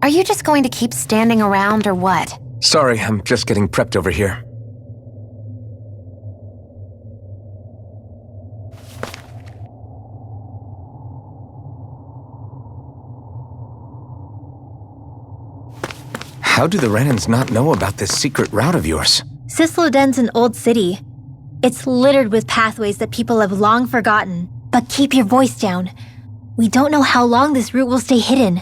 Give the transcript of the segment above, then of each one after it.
Are you just going to keep standing around or what? Sorry, I'm just getting prepped over here. How do the Renans not know about this secret route of yours? Cysloden's an old city. It's littered with pathways that people have long forgotten. But keep your voice down. We don't know how long this route will stay hidden.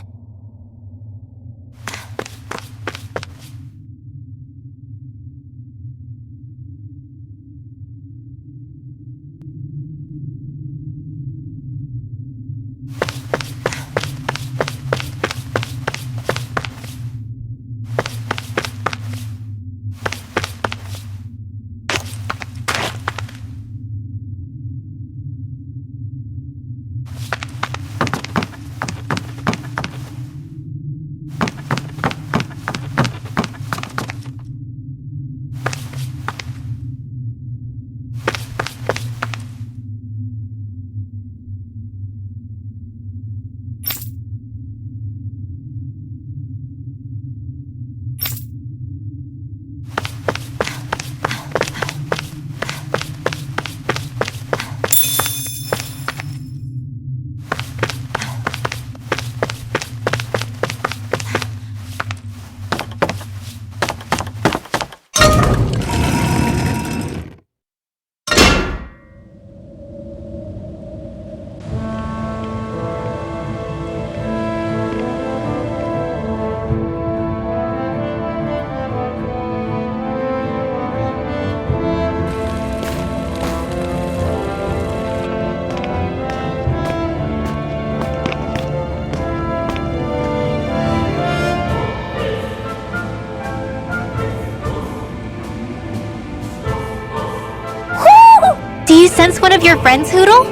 Do you sense one of your friends, Hootle?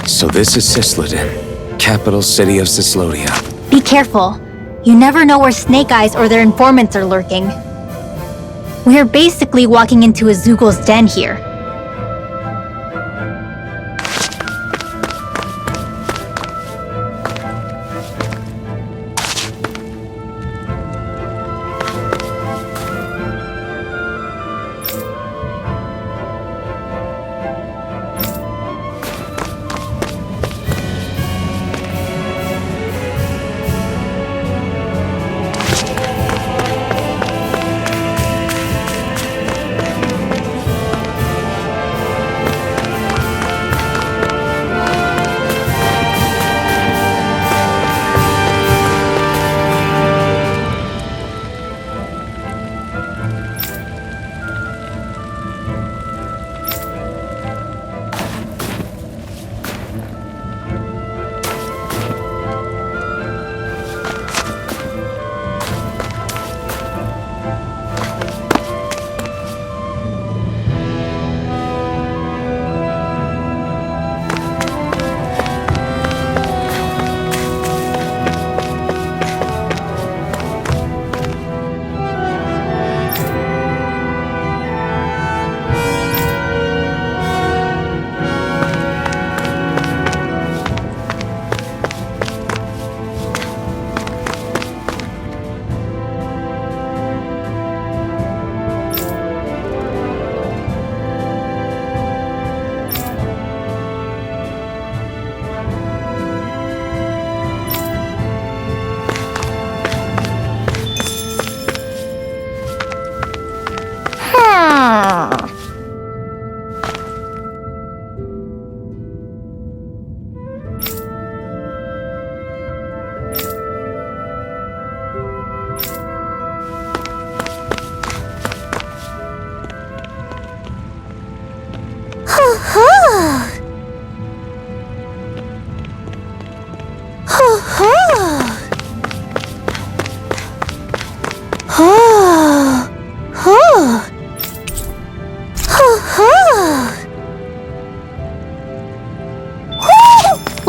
So this is Cysloden, capital city of Cyslodia. Be careful. You never know where Snake Eyes or their informants are lurking. We're basically walking into a Zoogl's den here.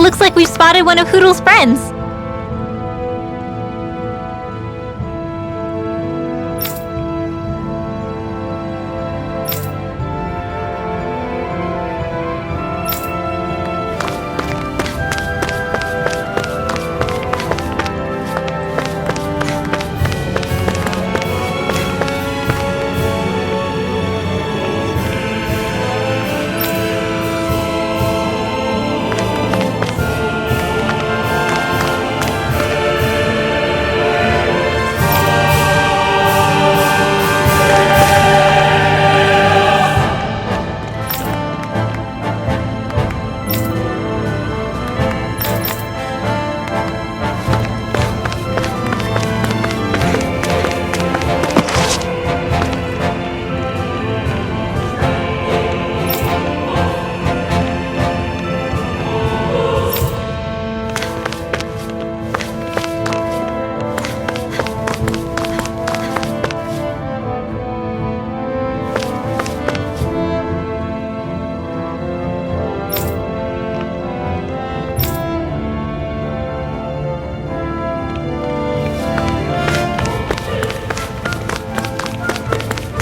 Looks like we've spotted one of Hoodle's friends.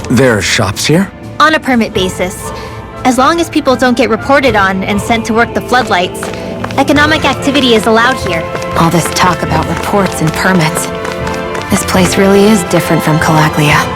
There are shops here? On a permit basis. As long as people don't get reported on and sent to work the floodlights, economic activity is allowed here. All this talk about reports and permits. This place really is different from Calaglia.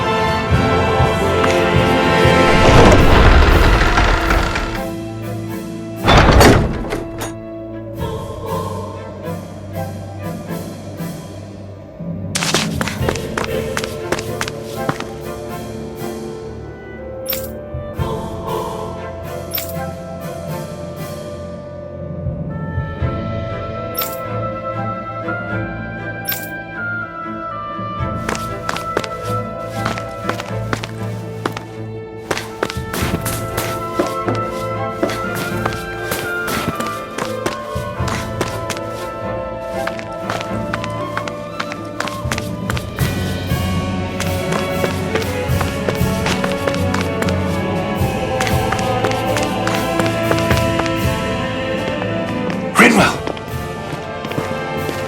Rinwell!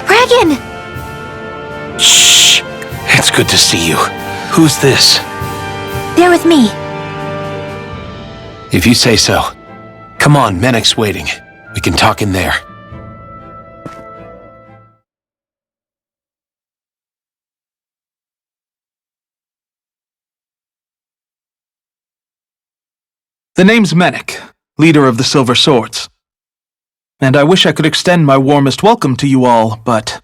Regan! Shh! It's good to see you. Who's this? They're with me. If you say so. Come on, Menek's waiting. We can talk in there. The name's Menek, leader of the Silver Swords. And I wish I could extend my warmest welcome to you all, but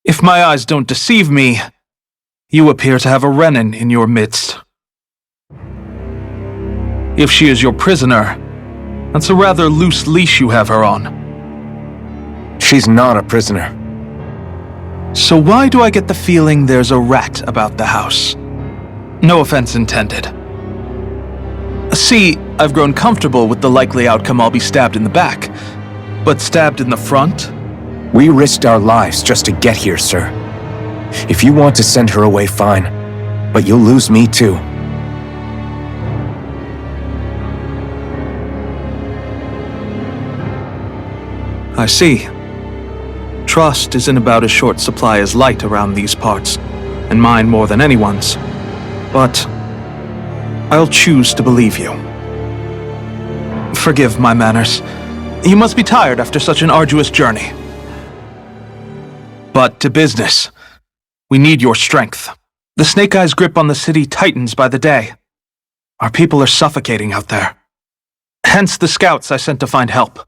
if my eyes don't deceive me, you appear to have a Renan in your midst. If she is your prisoner, that's a rather loose leash you have her on. She's not a prisoner. So why do I get the feeling there's a rat about the house? No offense intended. See, I've grown comfortable with the likely outcome I'll be stabbed in the back, but stabbed in the front? We risked our lives just to get here, sir. If you want to send her away, fine. But you'll lose me too. I see. Trust is in about as short supply as light around these parts, and mine more than anyone's. But I'll choose to believe you. Forgive my manners. You must be tired after such an arduous journey. But to business. We need your strength. The Snake Eyes' grip on the city tightens by the day. Our people are suffocating out there. Hence the scouts I sent to find help.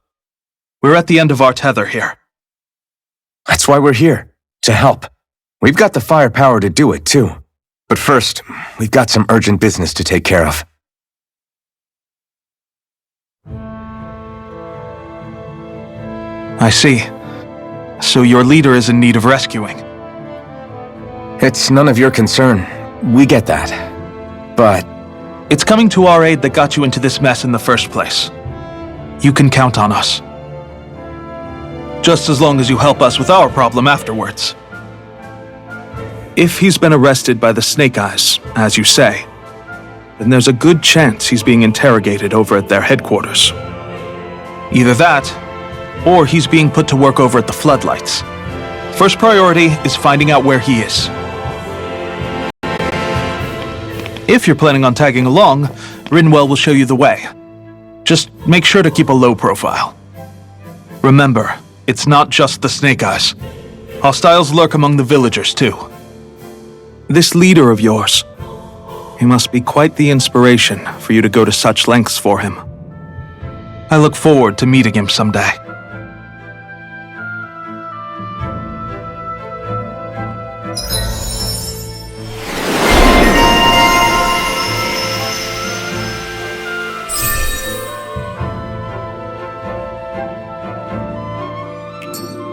We're at the end of our tether here. That's why we're here. To help. We've got the firepower to do it, too. But first, we've got some urgent business to take care of. I see. So your leader is in need of rescuing. It's none of your concern. We get that. But It's coming to our aid that got you into this mess in the first place. You can count on us. Just as long as you help us with our problem afterwards. If he's been arrested by the Snake Eyes, as you say, then there's a good chance he's being interrogated over at their headquarters. Either that, or he's being put to work over at the Floodlights. First priority is finding out where he is. If you're planning on tagging along, Rinwell will show you the way. Just make sure to keep a low profile. Remember, it's not just the Snake Eyes. Hostiles lurk among the villagers, too. This leader of yours, he must be quite the inspiration for you to go to such lengths for him. I look forward to meeting him someday.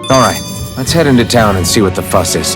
All right, let's head into town and see what the fuss is.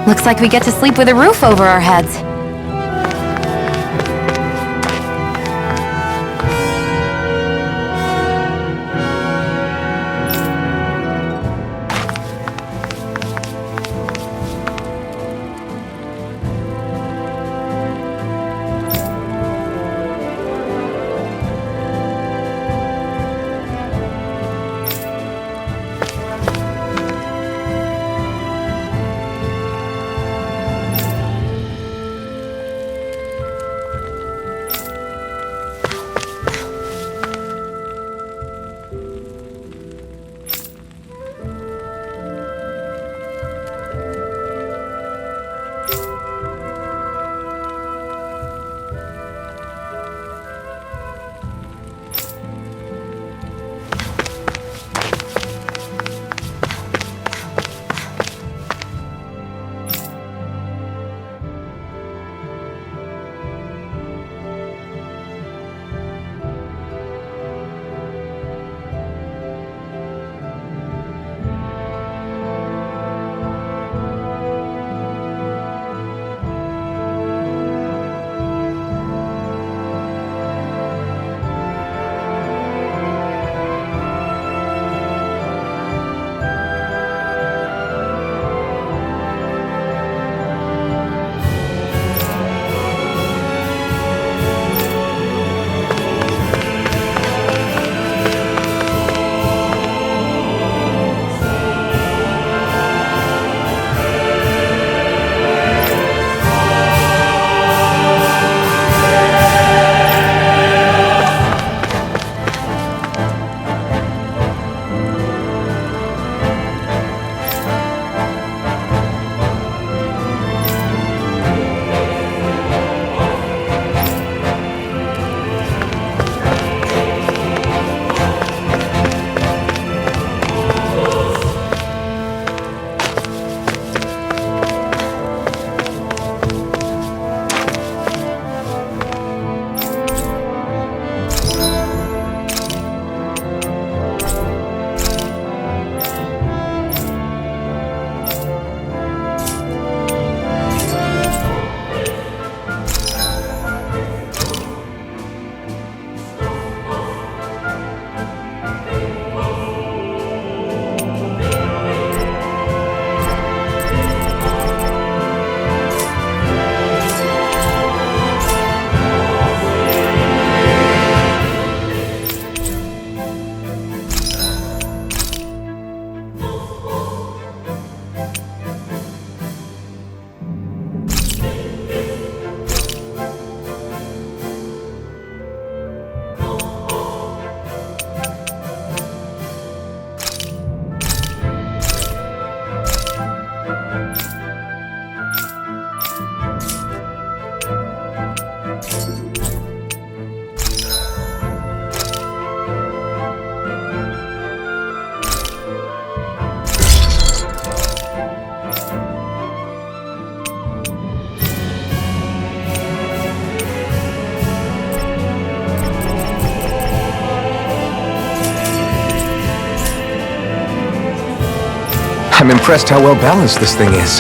Looks like we get to sleep with a roof over our heads. I'm impressed how well balanced this thing is.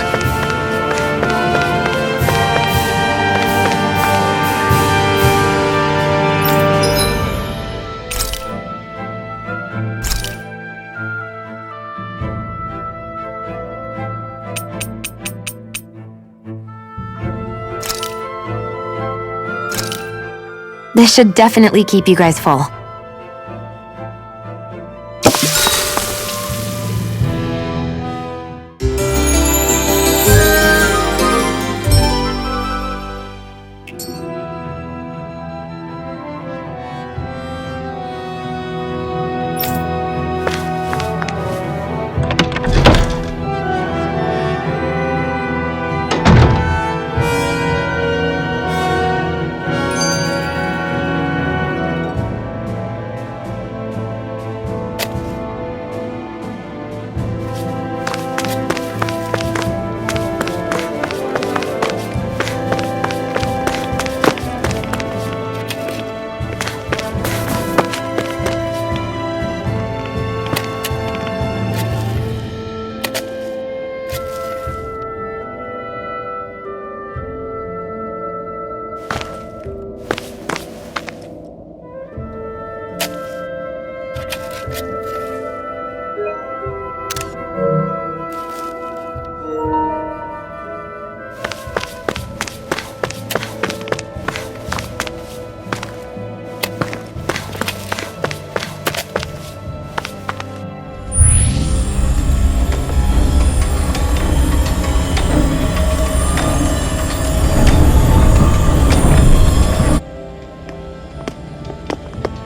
This should definitely keep you guys full.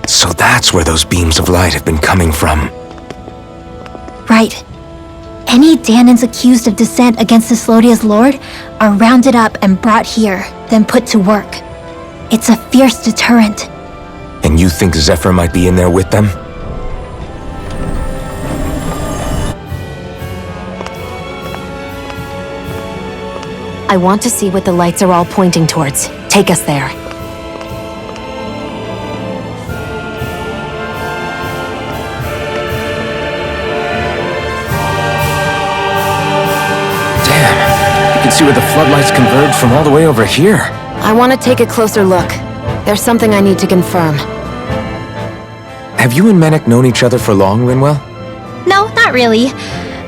So that's where those beams of light have been coming from. Right. Any Danans accused of dissent against Cyslodia's lord are rounded up and brought here, then put to work. It's a fierce deterrent. And you think Zephyr might be in there with them? I want to see what the lights are all pointing towards. Take us there. Damn, you can see where the floodlights converge from all the way over here. I want to take a closer look. There's something I need to confirm. Have you and Menek known each other for long, Rinwell? No, not really.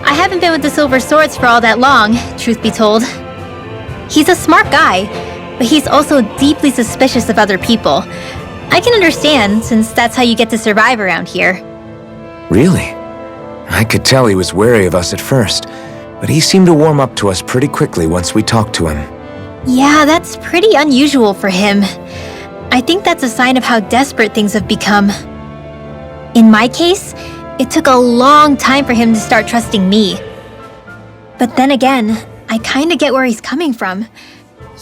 I haven't been with the Silver Swords for all that long, truth be told. He's a smart guy, but he's also deeply suspicious of other people. I can understand, since that's how you get to survive around here. Really? I could tell he was wary of us at first, but he seemed to warm up to us pretty quickly once we talked to him. Yeah, that's pretty unusual for him. I think that's a sign of how desperate things have become. In my case, it took a long time for him to start trusting me. But then again, I kinda get where he's coming from.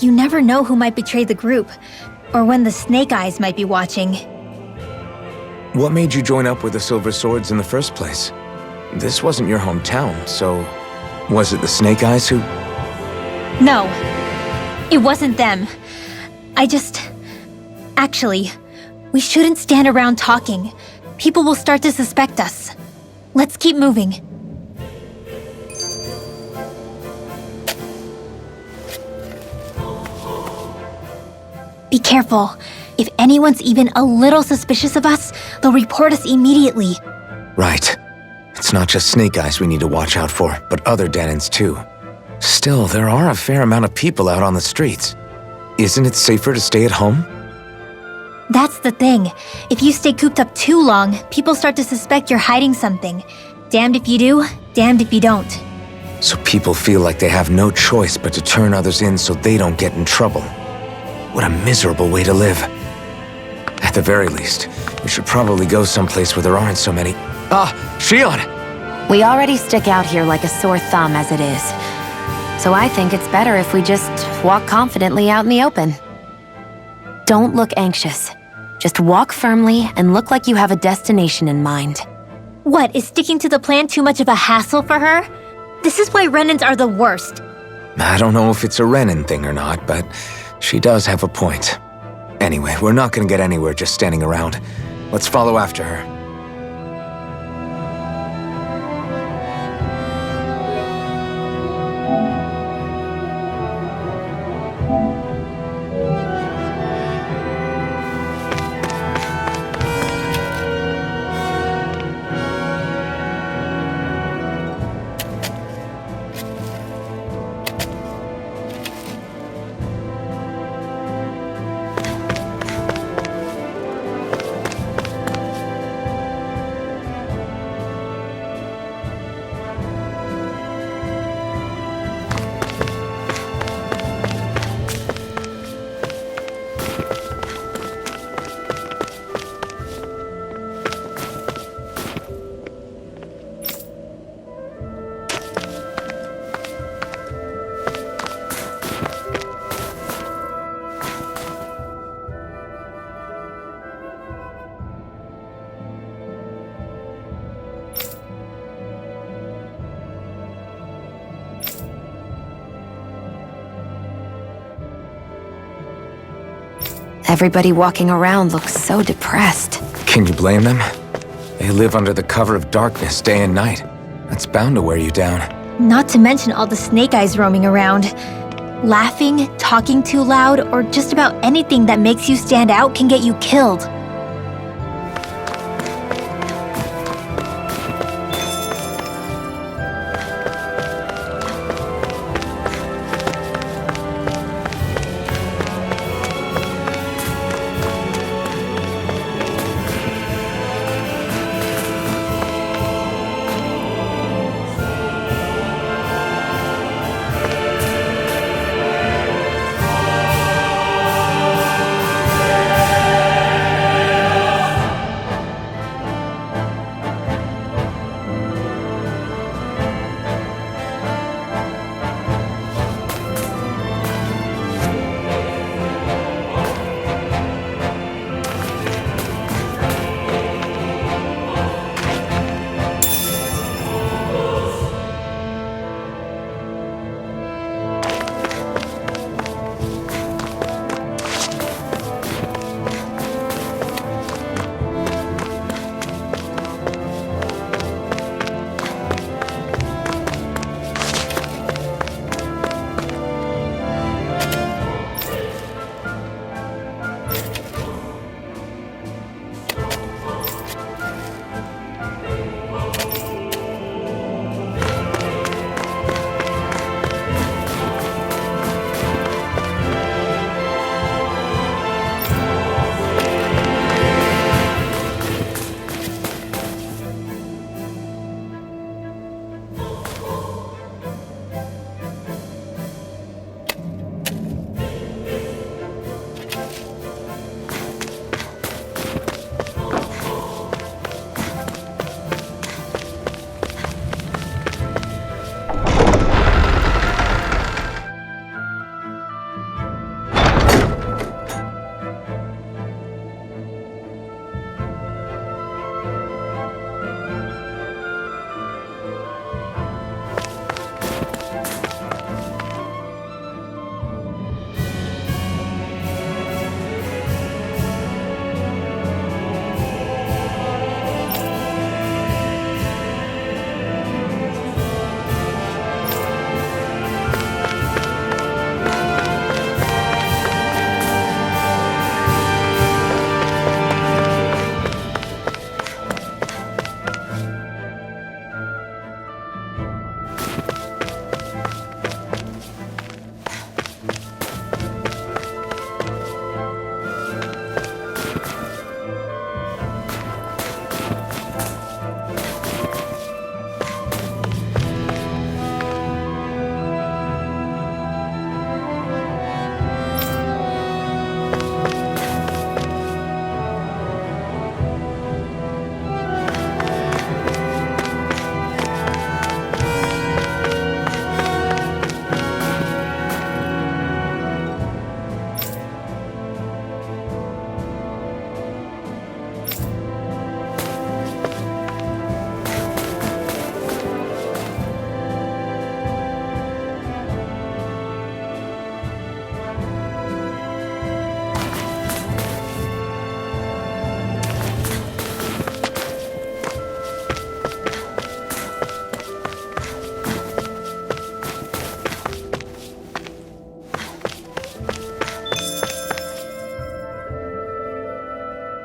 You never know who might betray the group, or when the Snake Eyes might be watching. What made you join up with the Silver Swords in the first place? This wasn't your hometown, so was it the Snake Eyes who... No, it wasn't them. Actually, we shouldn't stand around talking. People will start to suspect us. Let's keep moving. Be careful. If anyone's even a little suspicious of us, they'll report us immediately. Right. It's not just Snake Eyes we need to watch out for, but other Danans too. Still, there are a fair amount of people out on the streets. Isn't it safer to stay at home? That's the thing. If you stay cooped up too long, people start to suspect you're hiding something. Damned if you do, damned if you don't. So people feel like they have no choice but to turn others in so they don't get in trouble. What a miserable way to live. At the very least, we should probably go someplace where there aren't so many... Shion! We already stick out here like a sore thumb as it is. So I think it's better if we just walk confidently out in the open. Don't look anxious. Just walk firmly and look like you have a destination in mind. What, is sticking to the plan too much of a hassle for her? This is why Renans are the worst. I don't know if it's a Renan thing or not, but she does have a point. Anyway, we're not gonna get anywhere just standing around. Let's follow after her. Everybody walking around looks so depressed. Can you blame them? They live under the cover of darkness day and night. That's bound to wear you down. Not to mention all the snake eyes roaming around. Laughing, talking too loud, or just about anything that makes you stand out can get you killed.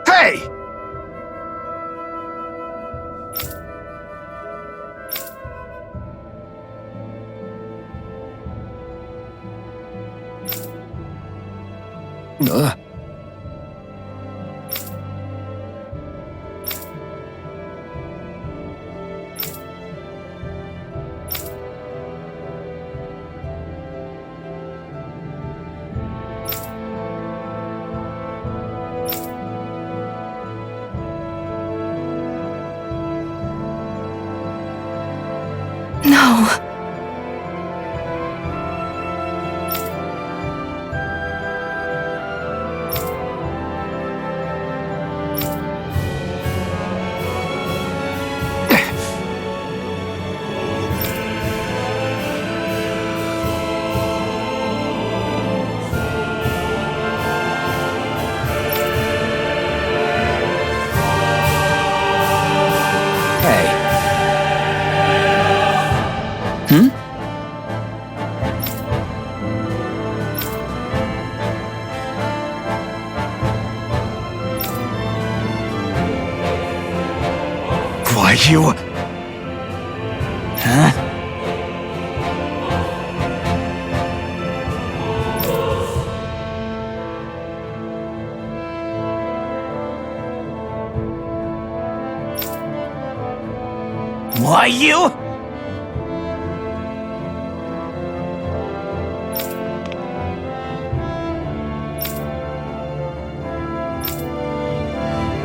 Hey! Ugh. No. Why, you... Huh? Why, you?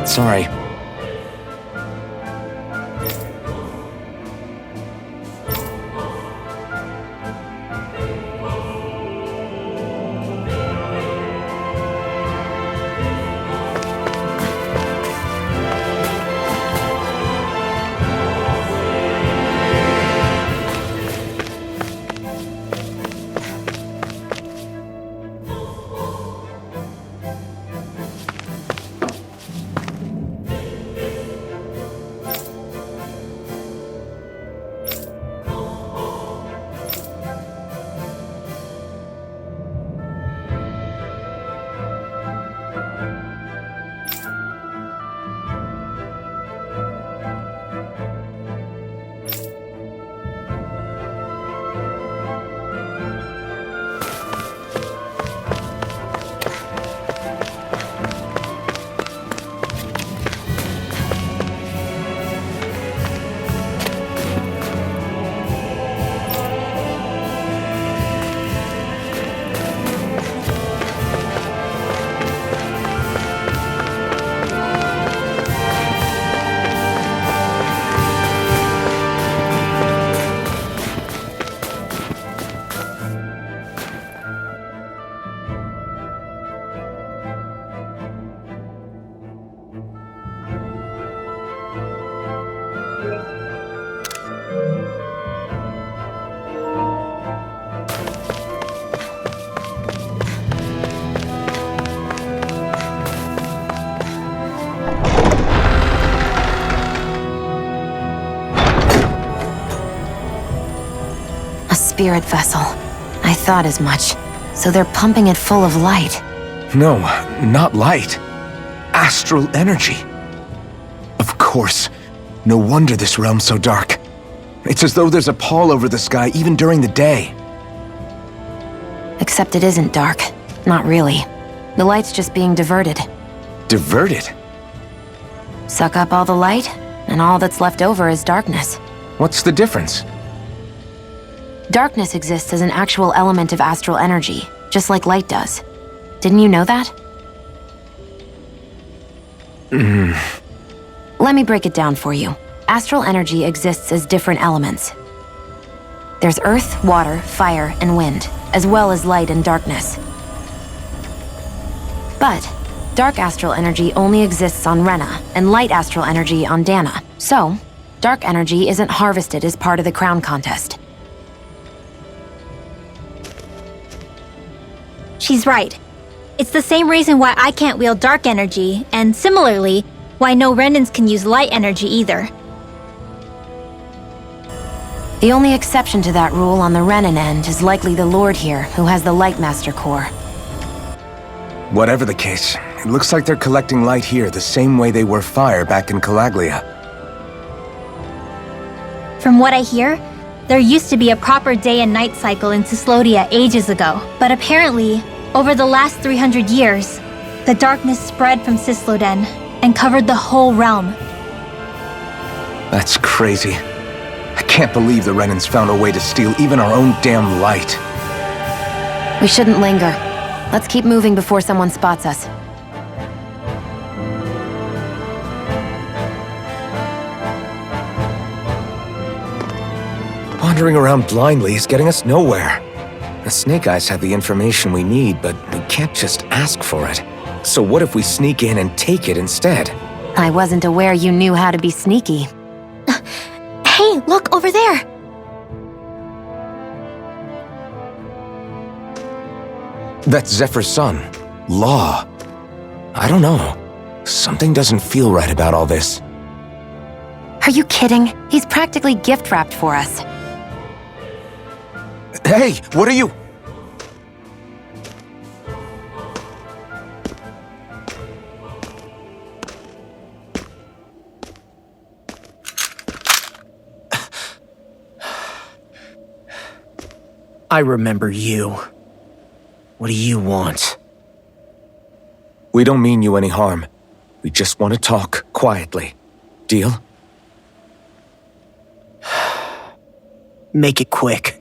Sorry. Spirit vessel. I thought as much. So they're pumping it full of light. No, not light. Astral energy. Of course. No wonder this realm's so dark. It's as though there's a pall over the sky even during the day. Except it isn't dark. Not really. The light's just being diverted. Diverted? Suck up all the light, and all that's left over is darkness. What's the difference? Darkness exists as an actual element of astral energy, just like light does. Didn't you know that? Let me break it down for you. Astral energy exists as different elements. There's earth, water, fire, and wind, as well as light and darkness. But dark astral energy only exists on Rena, and light astral energy on Dana. So, dark energy isn't harvested as part of the crown contest. She's right. It's the same reason why I can't wield dark energy, and similarly, why no Renans can use light energy either. The only exception to that rule on the Renan end is likely the Lord here, who has the Lightmaster core. Whatever the case, it looks like they're collecting light here the same way they were fire back in Calaglia. From what I hear, there used to be a proper day and night cycle in Cyslodia ages ago, but apparently, over the last 300 years, the darkness spread from Cysloden and covered the whole realm. That's crazy. I can't believe the Renans found a way to steal even our own damn light. We shouldn't linger. Let's keep moving before someone spots us. Wandering around blindly is getting us nowhere. The Snake Eyes have the information we need, but we can't just ask for it. So what if we sneak in and take it instead? I wasn't aware you knew how to be sneaky. Hey, look over there! That's Zephyr's son, Law. I don't know. Something doesn't feel right about all this. Are you kidding? He's practically gift-wrapped for us. Hey, what are you? I remember you. What do you want? We don't mean you any harm. We just want to talk quietly. Deal? Make it quick.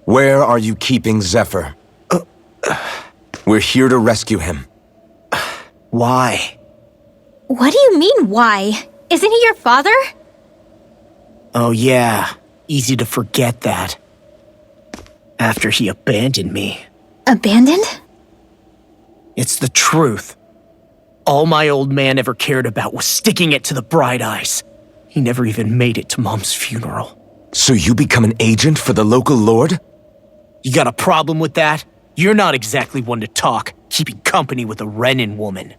Where are you keeping Zephyr? We're here to rescue him. Why? What do you mean, why? Isn't he your father? Oh yeah, easy to forget that. After he abandoned me. Abandoned? It's the truth. All my old man ever cared about was sticking it to the Bright Eyes. He never even made it to Mom's funeral. So you become an agent for the local lord? You got a problem with that? You're not exactly one to talk, keeping company with a Renan woman.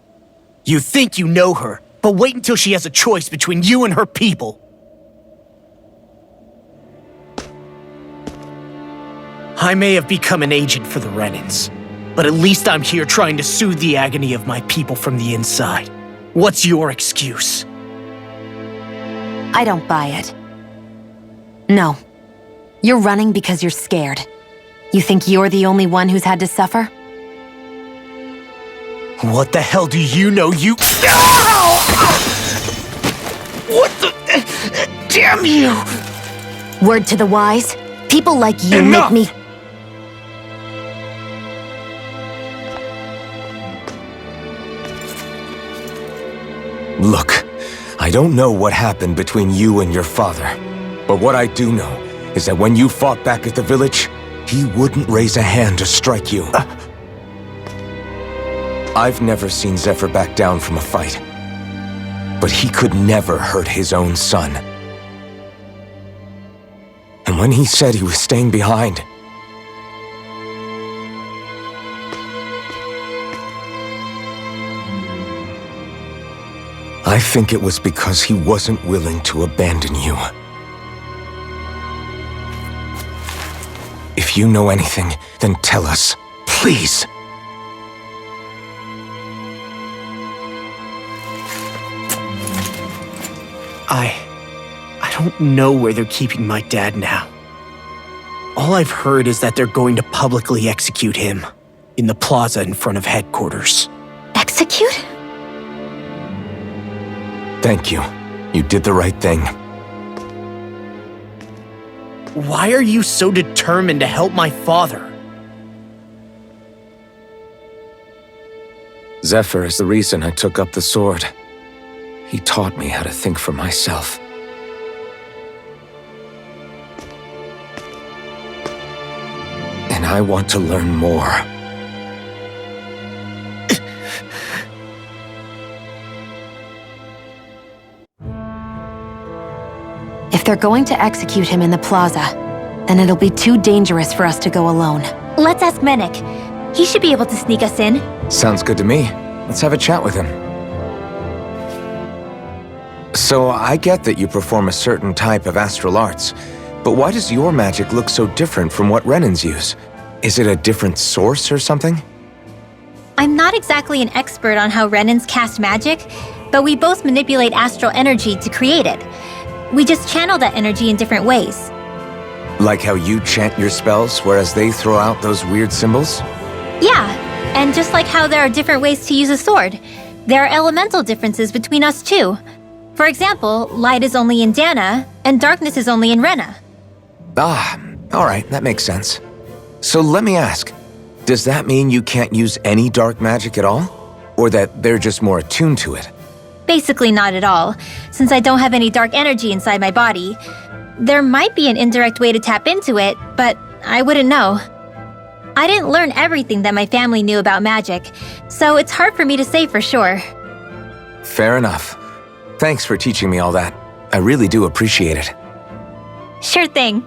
You think you know her, but wait until she has a choice between you and her people. I may have become an agent for the Renans, but at least I'm here trying to soothe the agony of my people from the inside. What's your excuse? I don't buy it. No. You're running because you're scared. You think you're the only one who's had to suffer? What the hell do you know, you— What the— Damn you! Word to the wise, people like you Enough! make me— Look, I don't know what happened between you and your father, but what I do know is that when you fought back at the village, he wouldn't raise a hand to strike you. I've never seen Zephyr back down from a fight, but he could never hurt his own son. And when he said he was staying behind, I think it was because he wasn't willing to abandon you. If you know anything, then tell us, please. I don't know where they're keeping my dad now. All I've heard is that they're going to publicly execute him in the plaza in front of headquarters. Execute? Thank you. You did the right thing. Why are you so determined to help my father? Zephyr is the reason I took up the sword. He taught me how to think for myself. And I want to learn more. If they're going to execute him in the plaza, then it'll be too dangerous for us to go alone. Let's ask Menik. He should be able to sneak us in. Sounds good to me. Let's have a chat with him. So, I get that you perform a certain type of astral arts, but why does your magic look so different from what Renans use? Is it a different source or something? I'm not exactly an expert on how Renans cast magic, but we both manipulate astral energy to create it. We just channel that energy in different ways. Like how you chant your spells, whereas they throw out those weird symbols? Yeah, and just like how there are different ways to use a sword, there are elemental differences between us too. For example, light is only in Dana, and darkness is only in Rena. Ah, alright, that makes sense. So let me ask, does that mean you can't use any dark magic at all? Or that they're just more attuned to it? Basically not at all, since I don't have any dark energy inside my body. There might be an indirect way to tap into it, but I wouldn't know. I didn't learn everything that my family knew about magic, so it's hard for me to say for sure. Fair enough. Thanks for teaching me all that. I really do appreciate it. Sure thing.